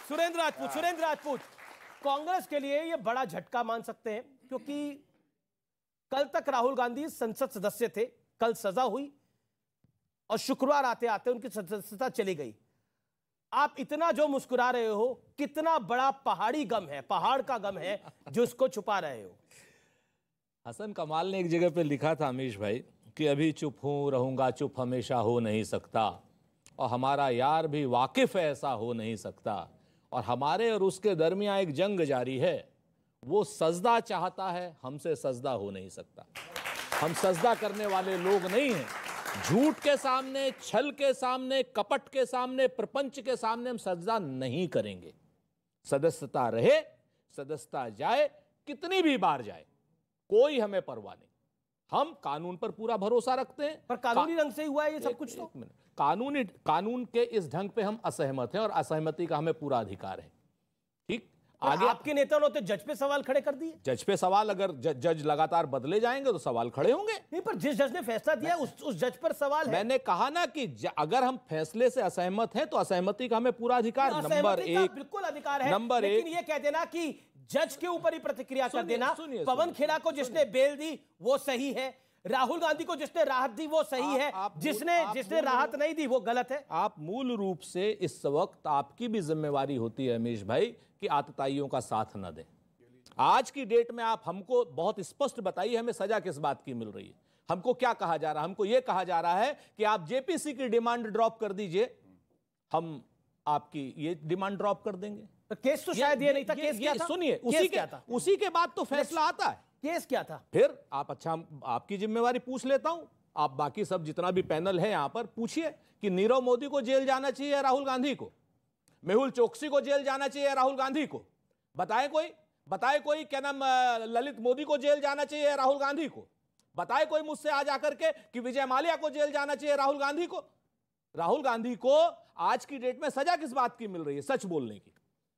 सुरेंद्र राजपूत, कांग्रेस के लिए यह बड़ा झटका मान सकते हैं, क्योंकि कल तक राहुल गांधी संसद सदस्य थे, कल सजा हुई और शुक्रवार आते आते उनकी सदस्यता चली गई। आप इतना जो मुस्कुरा रहे हो, कितना बड़ा पहाड़ी गम है, पहाड़ का गम है जो इसको छुपा रहे हो? हसन कमाल ने एक जगह पे लिखा था अमीश भाई कि अभी चुप हूं, रहूंगा चुप, हमेशा हो नहीं सकता, और हमारा यार भी वाकिफ है ऐसा हो नहीं सकता, और हमारे और उसके दरमियान एक जंग जारी है, वो सजदा चाहता है, हमसे सजदा हो नहीं सकता। हम सजदा करने वाले लोग नहीं हैं। झूठ के सामने, छल के सामने, कपट के सामने, प्रपंच के सामने हम सजदा नहीं करेंगे। सदस्यता रहे, सदस्यता जाए, कितनी भी बार जाए, कोई हमें परवाह नहीं। हम कानून पर पूरा भरोसा रखते हैं। पर कानूनी ढंग से हुआ है ये सब कुछ। तो कानून के इस ढंग पे हम असहमत हैं, और असहमति का हमें पूरा अधिकार है। ठीक, आगे आपके नेताओं ने तो जज पे सवाल खड़े कर दिए। जज पे सवाल, अगर जज लगातार बदले जाएंगे तो सवाल खड़े होंगे। नहीं, पर जिस जज ने फैसला दिया उस जज पर सवाल है। मैंने कहा ना कि अगर हम फैसले से असहमत हैं तो असहमति का हमें पूरा अधिकार। नंबर एक, बिल्कुल अधिकार है। नंबर एक, लेकिन ये कह देना कि जज के ऊपर ही प्रतिक्रिया कर देना, पवन खेड़ा को जिसने बेल दी वो सही है, राहुल गांधी को जिसने राहत दी वो सही है, जिसने राहत नहीं दी वो गलत है। आप मूल रूप से इस वक्त आपकी भी जिम्मेवारी होती है अमीश भाई कि आतताइयों का साथ न दें। आज की डेट में आप हमको बहुत स्पष्ट बताइए, हमें सजा किस बात की मिल रही है? हमको क्या कहा जा रहा है? हमको यह कहा जा रहा है कि आप जेपीसी की डिमांड ड्रॉप कर दीजिए, हम आपकी ये डिमांड ड्रॉप कर देंगे। तो केस तो शायद ये नहीं था। केस क्या था? सुनिए, उसी के बाद तो फैसला आता है। केस क्या था? फिर आप, अच्छा आपकी जिम्मेवारी पूछ लेता हूं, आप बाकी सब जितना भी पैनल है यहां पर पूछिए कि नीरव मोदी को जेल जाना चाहिए राहुल गांधी को, मेहुल चोकसी को जेल जाना चाहिए राहुल गांधी को, बताए कोई क्या नाम, ललित मोदी को जेल जाना चाहिए राहुल गांधी को, बताए कोई मुझसे आज आकर के कि विजय माल्या को जेल जाना चाहिए राहुल गांधी को? राहुल गांधी को आज की डेट में सजा किस बात की मिल रही है? सच बोलने की।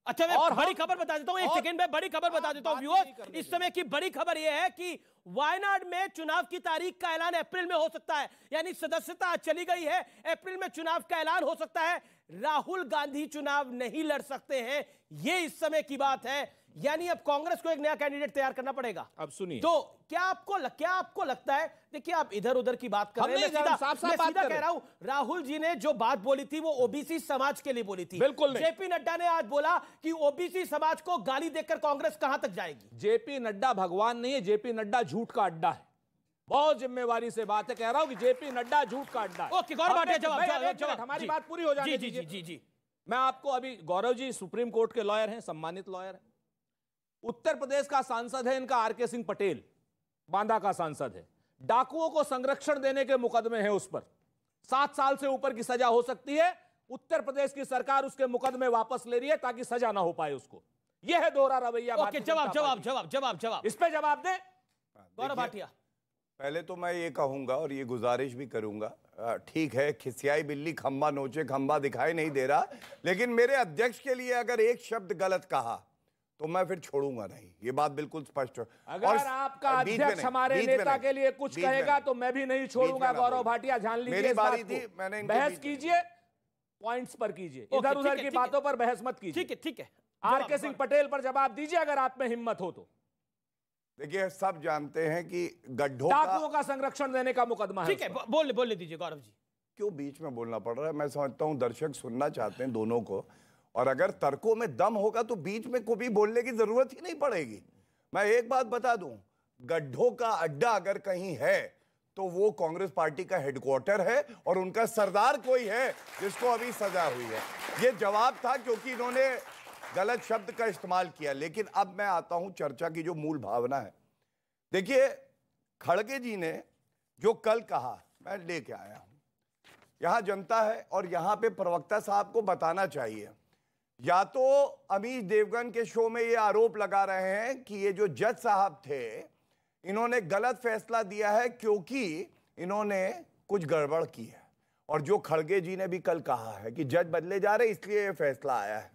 अच्छा, मैं बड़ी खबर बता देता हूं, एक सेकंड में बड़ी खबर बता देता हूं व्यूअर्स। इस समय की बड़ी खबर यह है कि वायनाड में चुनाव की तारीख का ऐलान अप्रैल में हो सकता है। यानी सदस्यता चली गई है, अप्रैल में चुनाव का ऐलान हो सकता है। राहुल गांधी चुनाव नहीं लड़ सकते हैं, यह इस समय की बात है। यानी अब कांग्रेस को एक नया कैंडिडेट तैयार करना पड़ेगा। अब सुनिए, तो क्या आपको लगता है, देखिए आप इधर उधर की बात कर रहे हैं, मैं सीधा कह रहा हूं, राहुल जी ने जो बात बोली थी वो ओबीसी समाज के लिए बोली थी। बिल्कुल नहीं। जेपी नड्डा ने आज बोला कि ओबीसी समाज को गाली देकर कांग्रेस कहां तक जाएगी। जेपी नड्डा भगवान नहीं है, जेपी नड्डा झूठ का अड्डा है। बहुत जिम्मेवारी से बात है, कह रहा हूं कि जेपी नड्डा झूठ का अड्डा है। ओके, गौरव भाटिया जवाब, हमारी बात पूरी हो जाने दीजिए। जी। मैं आपको अभी, गौरव जी सुप्रीम कोर्ट के लॉयर हैं, सम्मानित लॉयर हैं। उत्तर प्रदेश का सांसद है इनका आरके सिंह पटेल, बांदा का सांसद है। डाकुओं को संरक्षण देने के मुकदमे हैं उस पर, 7 साल से ऊपर की सजा हो सकती है। उत्तर प्रदेश की सरकार उसके मुकदमे वापस ले रही है ताकि सजा ना हो पाए उसको। यह है दोहरा रवैया। ओके, जवाब इस पे जवाब दे गौरव भाटिया। पहले तो मैं ये कहूंगा और ये गुजारिश भी करूंगा, ठीक है खिसियाई बिल्ली खंबा नोचे, खंबा दिखाई नहीं दे रहा, लेकिन मेरे अध्यक्ष के लिए अगर एक शब्द गलत कहा तो मैं फिर छोड़ूंगा नहीं, ये बात बिल्कुल स्पष्ट है। अगर आपका अध्यक्ष हमारे नेता के लिए कुछ कहेगा तो मैं भी नहीं छोड़ूंगा। गौरव भाटिया, जान लीजिए, मेरी बारी थी, मैंने बहस कीजिए, पॉइंट्स पर कीजिए, इधर उधर की बातों पर बहस मत कीजिए। ठीक है। आरके सिंह पटेल पर जवाब दीजिए अगर आप में हिम्मत हो तो। देखिए, सब जानते हैं कि गड्ढों डाकुओं का संरक्षण देने का मुकदमा है। ठीक है, बोलने दीजिए गौरव जी। क्यों बीच में बोलना पड़ रहा है? मैं समझता हूं दर्शक सुनना चाहते हैं दोनों को, और अगर तर्कों में दम होगा तो बीच में को भी बोलने की जरूरत ही नहीं पड़ेगी। मैं एक बात बता दूं, गड्ढों का अड्डा अगर कहीं है तो वो कांग्रेस पार्टी का हेडक्वार्टर है, और उनका सरदार कोई है जिसको अभी सजा हुई है। ये जवाब था क्योंकि इन्होंने गलत शब्द का इस्तेमाल किया। लेकिन अब मैं आता हूं चर्चा की जो मूल भावना है। देखिए, खड़गे जी ने जो कल कहा, मैं लेके आया हूं, यहां जनता है और यहां पे प्रवक्ता साहब को बताना चाहिए। या तो अमीश देवगन के शो में ये आरोप लगा रहे हैं कि ये जो जज साहब थे इन्होंने गलत फैसला दिया है क्योंकि इन्होंने कुछ गड़बड़ की है, और जो खड़गे जी ने भी कल कहा है कि जज बदले जा रहे इसलिए ये फैसला आया है।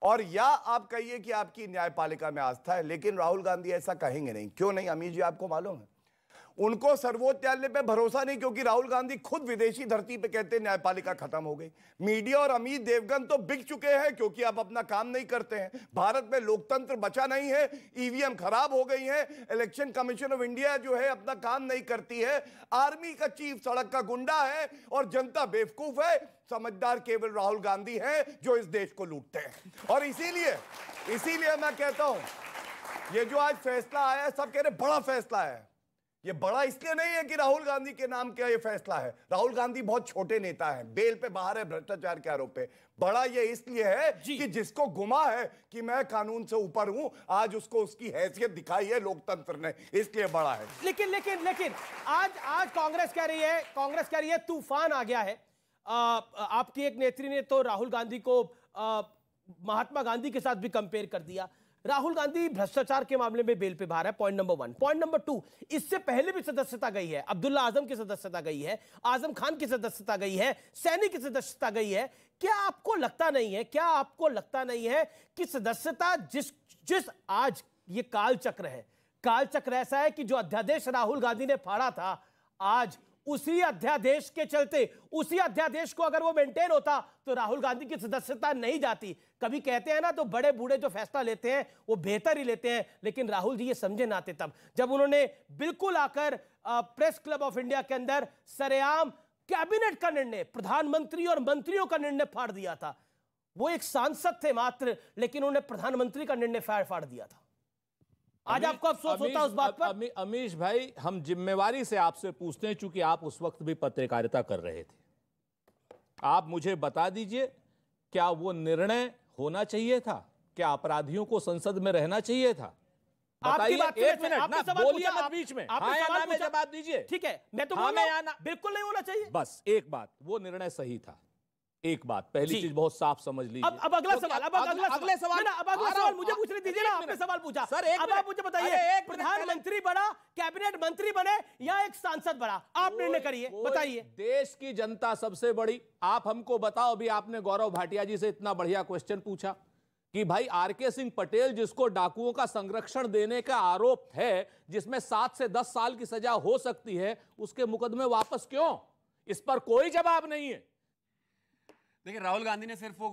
और या आप कहिए कि आपकी न्यायपालिका में आस्था है, लेकिन राहुल गांधी ऐसा कहेंगे नहीं। क्यों नहीं अमीश जी, आपको मालूम है? उनको सर्वोच्च न्यायालय पे भरोसा नहीं, क्योंकि राहुल गांधी खुद विदेशी धरती पे कहते हैं न्यायपालिका खत्म हो गई। मीडिया और अमित देवगन तो बिक चुके हैं, क्योंकि अब अपना काम नहीं करते हैं। भारत में लोकतंत्र बचा नहीं है, ईवीएम खराब हो गई है, इलेक्शन कमीशन ऑफ इंडिया जो है अपना काम नहीं करती है, आर्मी का चीफ सड़क का गुंडा है और जनता बेवकूफ है। समझदार केवल राहुल गांधी है जो इस देश को लूटते हैं। और इसीलिए मैं कहता हूं, ये जो आज फैसला आया है, सब कह रहे बड़ा फैसला है। ये बड़ा इसलिए नहीं है कि राहुल गांधी के नाम का ये फैसला है। राहुल गांधी बहुत छोटे नेता हैं, बेल पे बाहर है भ्रष्टाचार के आरोप पे। बड़ा ये इसलिए है कि जिसको गुमा है कि मैं कानून से ऊपर हूं, आज उसको उसकी हैसियत दिखाई है लोकतंत्र ने, इसलिए बड़ा है। लेकिन आज कांग्रेस कह रही है तूफान आ गया है। आपकी एक नेत्री ने तो राहुल गांधी को महात्मा गांधी के साथ भी कंपेयर कर दिया। राहुल गांधी भ्रष्टाचार के मामले में बेल पे बाहर है, पॉइंट नंबर 1। पॉइंट नंबर 2, इससे पहले भी सदस्यता गई है, अब्दुल्ला आजम की सदस्यता गई है, आजम खान की सदस्यता गई है, सैनी की सदस्यता गई है। क्या आपको लगता नहीं है कि सदस्यता जिस आज ये कालचक्र है, कालचक्र ऐसा है कि जो अध्यादेश राहुल गांधी ने फाड़ा था, आज उसी अध्यादेश के चलते, उसी अध्यादेश को अगर वो मेंटेन होता तो राहुल गांधी की सदस्यता नहीं जाती। कभी कहते हैं ना, तो बड़े बूढ़े जो फैसला लेते हैं वो बेहतर ही लेते हैं, लेकिन राहुल जी ये समझे ना आते तब जब उन्होंने बिल्कुल आकर प्रेस क्लब ऑफ इंडिया के अंदर सरेआम कैबिनेट का निर्णय, प्रधानमंत्री और मंत्रियों का निर्णय फाड़ दिया था। वो एक सांसद थे मात्र, लेकिन उन्होंने प्रधानमंत्री का निर्णय फाड़ दिया था। आज आपको अफसोस होता है उस बात पर? अमीश भाई, हम जिम्मेवारी से आपसे पूछते हैं, चूंकि आप उस वक्त भी पत्रकारिता कर रहे थे। आप मुझे बता दीजिए, क्या वो निर्णय होना चाहिए था? क्या अपराधियों को संसद में रहना चाहिए था? बताइए, एक मिनट ना बोलिए मत बीच में, हाँ या ना में जवाब दीजिए। ठीक है, मैं तो बिल्कुल नहीं होना चाहिए। बस एक बात, वो निर्णय सही था। एक बात, पहली चीज बहुत साफ समझ लीजिए। अब अगला सवाल मुझे पूछने दीजिए ना। आपने सवाल पूछा सर, अब आप मुझे बताइए, प्रधानमंत्री बड़ा, कैबिनेट मंत्री बने या एक सांसद बड़ा? आप निर्णय करिए, बताइए। देश की जनता सबसे बड़ी। आप हमको बताओ, अभी आपने गौरव भाटिया जी से इतना बढ़िया क्वेश्चन पूछा कि भाई आरके सिंह पटेल, जिसको डाकुओं का संरक्षण देने का आरोप है, जिसमें 7 से 10 साल की सजा हो सकती है, उसके मुकदमे वापस क्यों? इस पर कोई जवाब नहीं है। देखिए, राहुल गांधी ने सिर्फ वो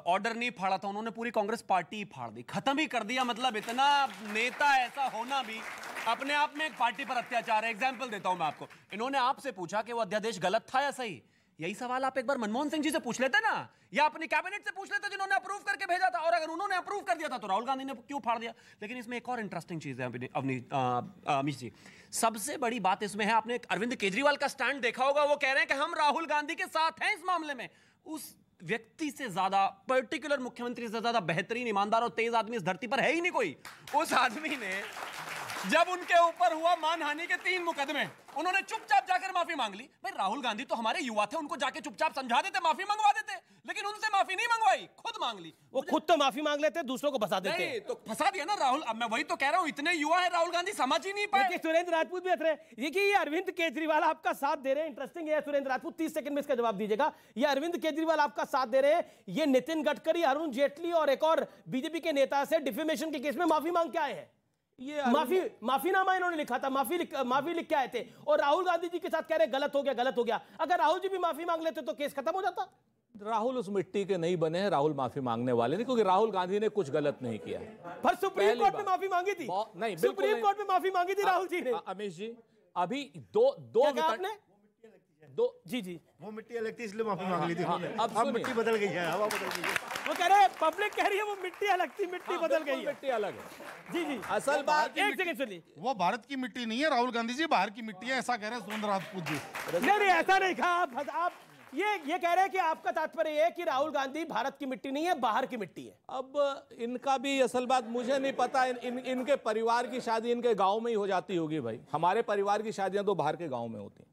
ऑर्डर नहीं फाड़ा था, उन्होंने पूरी कांग्रेस पार्टी ही फाड़ दी, खत्म ही कर दिया। मतलब इतना नेता ऐसा होना भी अपने आप में एक पार्टी पर अत्याचार है। एग्जाम्पल देता हूं मैं आपको। इन्होंने आपसे पूछा कि वो अध्यादेश गलत था या सही। यही सवाल आप एक बार मनमोहन सिंह जी से पूछ लेते ना, या अपनी कैबिनेट से पूछ लेते जिन्होंने अप्रूव करके भेजा था। और अगर उन्होंने अप्रूव कर दिया था तो राहुल गांधी ने क्यों फाड़ दिया? लेकिन इसमें एक और इंटरेस्टिंग चीज है अमीश जी। सबसे बड़ी बात इसमें है, आपने अरविंद केजरीवाल का स्टैंड देखा होगा। वो कह रहे हैं कि हम राहुल गांधी के साथ हैं इस मामले में। उस व्यक्ति से ज्यादा, पर्टिकुलर मुख्यमंत्री से ज्यादा बेहतरीन, ईमानदार और तेज आदमी इस धरती पर है ही नहीं कोई। उस आदमी ने जब उनके ऊपर हुआ मानहानि के 3 मुकदमे, उन्होंने चुपचाप जाकर माफी मांग ली। भाई राहुल गांधी तो हमारे युवा थे, उनको जाके चुपचाप समझा देते, माफी मंगवा देते, लेकिन उनसे माफी नहीं मंगवाई, खुद मांग ली। वो खुद तो माफी मांग लेते, दूसरों को फंसा देते। नहीं तो फंसा दिया ना राहुल। अब मैं वही तो कह रहा हूं, इतने युवा है राहुल गांधी, समझ ही नहीं पाए। सुरेंद्र राजपूत भी हंस रहे हैं। देखिए, ये अरविंद केजरीवाल आपका साथ दे रहे हैं। इंटरेस्टिंग है सुरेंद्र राजपूत, 30 सेकंड में इसका जवाब दीजिएगा। ये अरविंद केजरीवाल आपका साथ दे रहे हैं, ये नितिन गडकरी, अरुण जेटली और एक और बीजेपी के नेता से डिफेमेशन के केस में माफी मांग के आए हैं। ये माफीनामा इन्होंने लिखा था, माफी लिख के आए थे, और राहुल गांधी जी के साथ कह रहे गलत हो गया। अगर राहुल जी भी माफी मांग लेते तो केस खत्म हो जाता। राहुल उस मिट्टी के नहीं बने हैं, राहुल माफी मांगने वाले नहीं, क्योंकि राहुल गांधी ने कुछ गलत नहीं किया। पर सुप्रीम कोर्ट में माफी मांगी थी। नहीं, सुप्रीम कोर्ट में माफी मांगी थी राहुल जी ने। अमीश जी, अभी जी वो मिट्टी अलग थी, इसलिए माफी मांग ली थी। अब मिट्टी बदल गई है, हवा बदल गई है। वो कह रहे हैं, पब्लिक कह रही है वो मिट्टी अलग थी, मिट्टी बदल गई है। मिट्टी अलग है। जी असल बात, एक सेकंड सुनिए, वो भारत की मिट्टी नहीं है, राहुल गांधी जी बाहर की मिट्टी है, ऐसा कह रहे हैं सुरेंद्र राजपूत जी। नहीं, ऐसा नहीं कहा आप। ये कह रहे हैं कि आपका तात्पर्य है कि राहुल गांधी भारत की मिट्टी नहीं है, बाहर की मिट्टी है। अब इनका भी असल बात मुझे नहीं पता। इनके परिवार की शादी इनके गांव में ही हो जाती होगी भाई। हमारे परिवार की शादियां तो बाहर के गांव में होती हैं,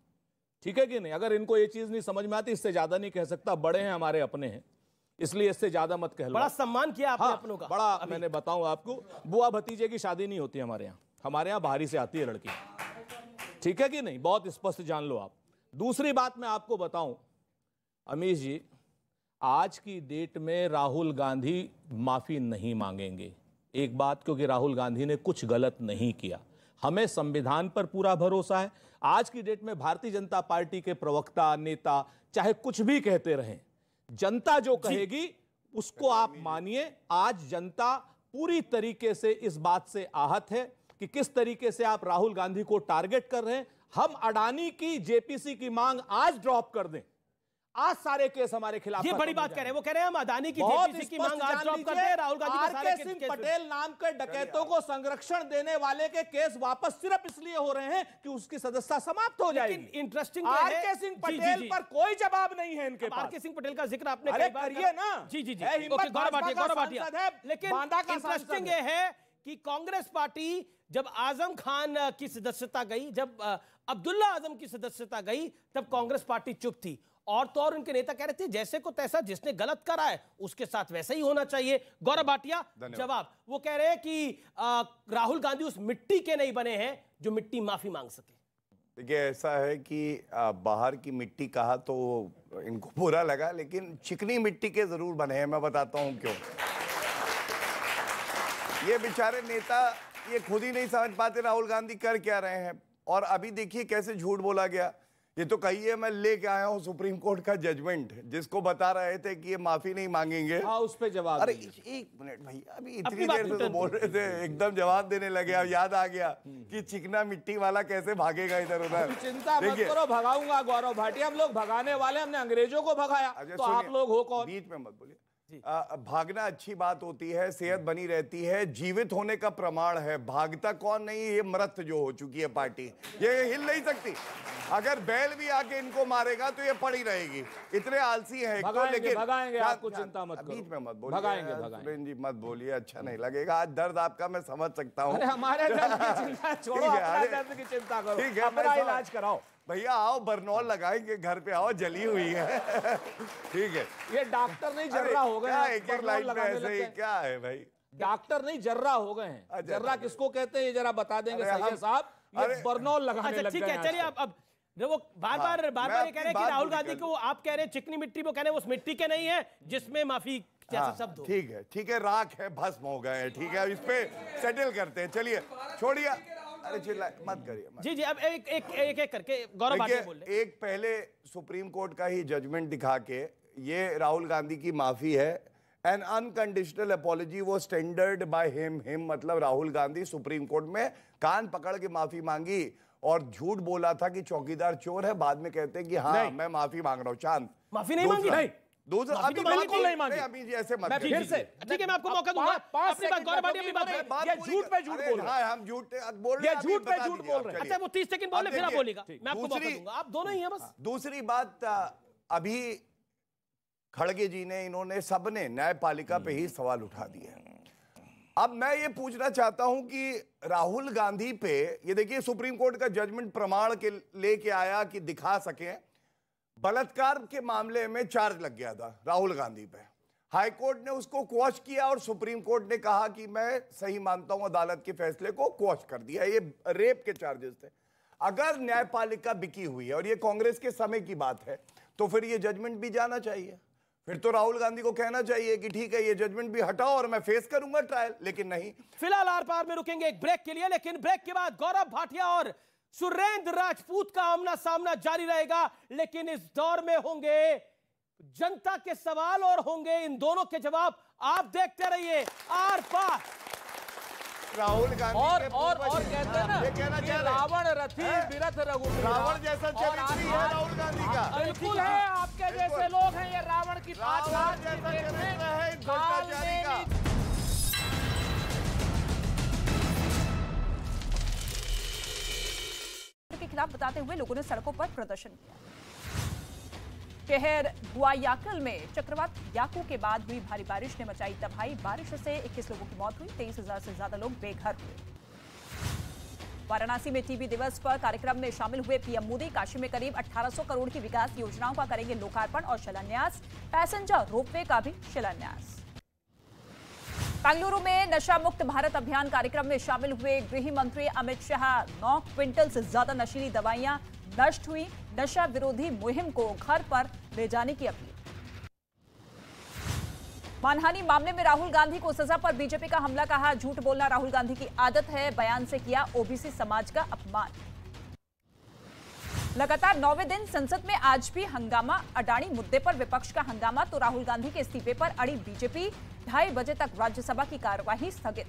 ठीक है कि नहीं? अगर इनको ये चीज नहीं समझ में आती, इससे ज्यादा नहीं कह सकता। बड़े हैं, हमारे अपने हैं, इसलिए इससे ज्यादा मत कहलो। बड़ा सम्मान किया आपने अपनों का। बड़ा मैंने बताऊं आपको, बुआ भतीजे की शादी नहीं होती हमारे यहाँ। हमारे यहाँ बाहरी से आती है लड़की, ठीक है कि नहीं? बहुत स्पष्ट जान लो आप। दूसरी बात मैं आपको बताऊं अमीश जी, आज की डेट में राहुल गांधी माफी नहीं मांगेंगे। एक बात, क्योंकि राहुल गांधी ने कुछ गलत नहीं किया। हमें संविधान पर पूरा भरोसा है। आज की डेट में भारतीय जनता पार्टी के प्रवक्ता, नेता चाहे कुछ भी कहते रहें, जनता जो कहेगी उसको आप मानिए। आज जनता पूरी तरीके से इस बात से आहत है कि किस तरीके से आप राहुल गांधी को टारगेट कर रहे हैं। हम अडानी की जेपीसी की मांग आज ड्रॉप कर दें, आज सारे केस हमारे खिलाफ। ये बड़ी बात कह रहे हैं, वो कह रहे हैं हम अडानी की जेपीसी की मांग आज ड्रॉप कर दें, राहुल गांधी के सारे सिंह पटेल नाम के डकैतों को संरक्षण देने वाले के केस वापस सिर्फ इसलिए हो रहे हैं कि उसकी सदस्यता समाप्त हो जाएगी। इंटरेस्टिंग आरके सिंह पटेल पर कोई जवाब नहीं है इनके पास। आरके सिंह पटेल का जिक्र आपने करिए ना। जी जी जी, गौरव भाटिया। लेकिन इंटरेस्टिंग ये है कि कांग्रेस पार्टी जब आजम खान की सदस्यता गई, जब अब्दुल्ला आजम की सदस्यता गई, तब कांग्रेस पार्टी चुप थी। और तो और उनके नेता कह रहे थे जैसे को तैसा, जिसने गलत करा है उसके साथ वैसा ही होना चाहिए। गौरव भाटिया जवाब, वो कह रहे हैं कि राहुल गांधी उस मिट्टी के नहीं बने हैं जो मिट्टी माफी मांग सके। देखिए, ऐसा है कि बाहर की मिट्टी कहा तो इनको बुरा लगा, लेकिन चिकनी मिट्टी के जरूर बने हैं। मैं बताता हूं क्यों। ये बेचारे नेता ये खुद ही नहीं समझ पाते राहुल गांधी कर क्या रहे हैं। और अभी देखिए कैसे झूठ बोला गया। ये तो कहिए मैं लेके आया हूं सुप्रीम कोर्ट का जजमेंट, जिसको बता रहे थे कि ये माफी नहीं मांगेंगे। हाँ, उस पे जवाब। अरे एक मिनट भैया, अभी इतनी देर से तो बोल रहे थे, एकदम जवाब देने लगे। अब याद आ गया कि चिकना मिट्टी वाला कैसे भागेगा इधर उधर। चिंता मत करो, भगाऊंगा गौरव भाटिया। हम लोग भगाने वाले, हमने अंग्रेजों को भगाया, तो आप लोग हो कौन? बीच में मत बोलिए। भागना अच्छी बात होती है, सेहत बनी रहती है, जीवित होने का प्रमाण है। भागता कौन नहीं, ये मृत जो हो चुकी है पार्टी, ये हिल नहीं सकती। अगर बैल भी आके इनको मारेगा तो ये पड़ी रहेगी। इतने आलसी हैं। लेकिन भगाएंगे, आपको चिंता मत करो। बीच में मत बोलिए, भगाएंगे जी मत बोलिए, अच्छा नहीं लगेगा। आज दर्द आपका मैं समझ सकता हूँ। हमारे दर्द की चिंता छोड़ो, अपना दर्द की चिंता करो। ठीक है, अपना इलाज कराओ भैया। आओ बरनौल लगाएंगे, घर पे आओ, जली हुई है। ठीक है, ये डॉक्टर नहीं जर्रा हो गए हैं। एक एक लाइन पे ऐसे ही क्या है भाई, डॉक्टर नहीं जर्रा हो गए हैं। जर्रा किसको कहते हैं ये जरा बता देंगे सैयद साहब। ये बरनौल लगाने लग गए। ठीक है, चलिए अब वो बार बार ये कह रहे हैं कि राहुल गांधी को आप कह रहे हैं चिकनी मिट्टी, वो कह रहे हैं उस मिट्टी के नहीं है जिसमें माफी जैसा शब्द हो। ठीक है, राख है, भस्म हो गए हैं। ठीक है, इस पे सेटल करते हैं। चलिए छोड़िए, अरे चिल्ला मत करिए। जी जी, अब एक करके गौरव भाटिया बोल रहे हैं। एक पहले सुप्रीम कोर्ट का ही जजमेंट दिखा के ये राहुल गांधी की माफी है। एन अनकंडीशनल अपॉलजी वो स्टैंडर्ड बाय हिम, मतलब राहुल गांधी सुप्रीम कोर्ट में कान पकड़ के माफी मांगी और झूठ बोला था कि चौकीदार चोर है। बाद में कहते हैं कि हाँ मैं माफी मांग रहा हूँ। चांद माफी नहीं मांगी, नहीं दूसरा अभी बिल्कुल नहीं मांगी। अभी जी ऐसे मत फिर से ठीक है, मैं आपको मौका दूंगा। अपनी बात गौरव भाटिया अपनी बात, ये झूठ पे झूठ बोल रहे हैं। हम झूठ बोल रहे हैं, ये झूठ पे झूठ बोल रहे हैं। अच्छा, वो 30 सेकंड बोले फिर आप बोलिएगा, मैं आपको मौका दूंगा। आप दोनों ही हैं बस। दूसरी बात, अभी खड़गे जी ने, इन्होंने सबने न्यायपालिका पे ही सवाल उठा दिए। अब मैं ये पूछना चाहता हूं कि राहुल गांधी पे ये देखिए सुप्रीम कोर्ट का जजमेंट प्रमाण के लेके आया कि दिखा सके बलात्कार के मामले में चार्ज लग गया था राहुल गांधी पे। हाई कोर्ट ने उसको क्वॉश किया और सुप्रीम कोर्ट ने कहा कि मैं सही मानता हूं, अदालत के फैसले को क्वॉश कर दिया। ये रेप के चार्जेस थे। अगर न्यायपालिका बिकी हुई है और ये कांग्रेस के समय की बात है तो फिर ये जजमेंट भी जाना चाहिए। फिर तो राहुल गांधी को कहना चाहिए कि ठीक है ये जजमेंट भी हटाओ और मैं फेस करूंगा ट्रायल, लेकिन नहीं। फिलहाल आर पार में रुकेंगे एक ब्रेक के लिए, लेकिन ब्रेक के बाद गौरव भाटिया और सुरेंद्र राजपूत का आमना सामना जारी रहेगा। लेकिन इस दौर में होंगे जनता के सवाल और होंगे इन दोनों के जवाब। आप देखते रहिए आर पार। राहुल गांधी और कहते हैं ना, ये कहना चाह रावण रथी बिरथ रघुवीर। रावण जैसा चरित्र है राहुल गांधी का। बिल्कुल है, आपके जैसे लोग हैं ये रावण की के खिलाफ बताते हुए लोगों ने सड़कों पर प्रदर्शन किया। शहर गुआयाकल में चक्रवात याकू के बाद हुई भारी बारिश ने मचाई तबाही। बारिश से 21 लोगों की मौत हुई, 23,000 से ज्यादा लोग बेघर हुए। वाराणसी में टीबी दिवस पर कार्यक्रम में शामिल हुए पीएम मोदी। काशी में करीब 1800 करोड़ की विकास योजनाओं का करेंगे लोकार्पण और शिलान्यास। पैसेंजर रोपवे का भी शिलान्यास। बेंगलुरु में नशा मुक्त भारत अभियान कार्यक्रम में शामिल हुए गृह मंत्री अमित शाह। 9 क्विंटल से ज्यादा नशीली दवाइयां नष्ट हुई। नशा विरोधी मुहिम को घर पर ले जाने की अपील। मानहानि मामले में राहुल गांधी को सजा पर बीजेपी का हमला, कहा झूठ बोलना राहुल गांधी की आदत है, बयान से किया ओबीसी समाज का अपमान। लगातार 9वें दिन संसद में आज भी हंगामा, अडानी मुद्दे पर विपक्ष का हंगामा तो राहुल गांधी के इस्तीफे पर अड़ी बीजेपी, 2:30 बजे तक राज्यसभा की कार्यवाही स्थगित।